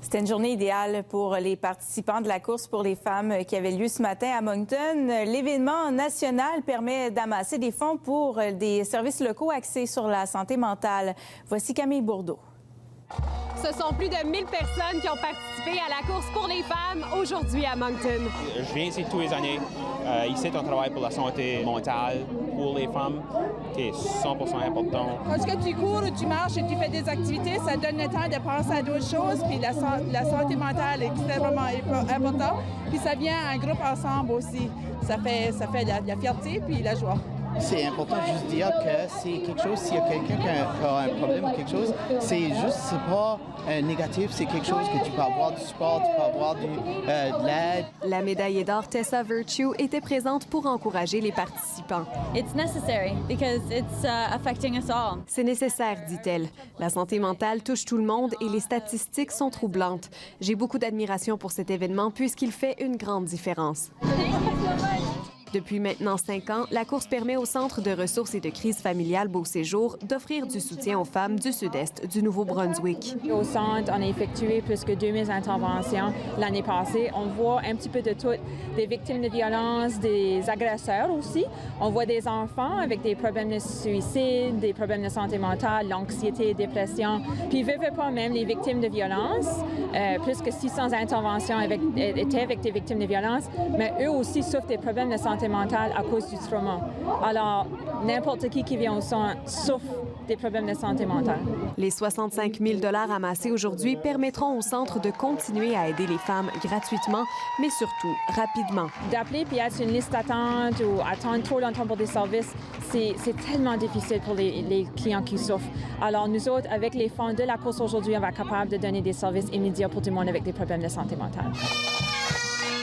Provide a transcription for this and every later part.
C'était une journée idéale pour les participants de la course pour les femmes qui avait lieu ce matin à Moncton. L'événement national permet d'amasser des fonds pour des services locaux axés sur la santé mentale. Voici Camille Bourdeau. Ce sont plus de 1000 personnes qui ont participé à la course pour les femmes aujourd'hui à Moncton. Je viens ici tous les années. Ici, on travaille pour la santé mentale pour les femmes, qui est 100% important. Quand tu cours ou tu marches et tu fais des activités, ça donne le temps de penser à d'autres choses. Puis la santé mentale est extrêmement importante. Puis ça vient un groupe ensemble aussi. Ça fait la fierté puis la joie. C'est important de juste dire que c'est quelque chose, s'il y a quelqu'un qui a un problème ou quelque chose, c'est pas négatif, c'est quelque chose que tu peux avoir du support, tu peux avoir de l'aide. La médaillée d'or Tessa Virtue était présente pour encourager les participants. It's necessary because it's affecting us all. C'est nécessaire, dit-elle. La santé mentale touche tout le monde et les statistiques sont troublantes. J'ai beaucoup d'admiration pour cet événement puisqu'il fait une grande différence. Depuis maintenant 5 ans, la course permet au Centre de ressources et de crise familiale Beau Séjour d'offrir du soutien aux femmes du sud-est du Nouveau-Brunswick. Au centre, on a effectué plus que 2000 interventions l'année passée. On voit un petit peu de tout, des victimes de violences, des agresseurs aussi. On voit des enfants avec des problèmes de suicide, des problèmes de santé mentale, l'anxiété, dépression. Puis, veut pas même les victimes de violences. Plus que 600 interventions étaient avec des victimes de violences, mais eux aussi souffrent des problèmes de santé mentale à cause du trauma. Alors, n'importe qui vient au centre souffre des problèmes de santé mentale. Les 65 000 $ amassés aujourd'hui permettront au centre de continuer à aider les femmes gratuitement, mais surtout rapidement. D'appeler puis être sur une liste d'attente ou attendre trop longtemps pour des services, c'est tellement difficile pour les clients qui souffrent. Alors, nous autres, avec les fonds de la course aujourd'hui, on va être capable de donner des services immédiats pour tout le monde avec des problèmes de santé mentale.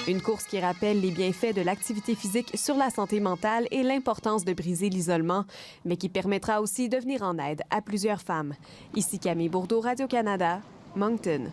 Une course qui rappelle les bienfaits de l'activité physique sur la santé mentale et l'importance de briser l'isolement, mais qui permettra aussi de venir en aide à plusieurs femmes. Ici Camille Bourdeau, Radio-Canada, Moncton.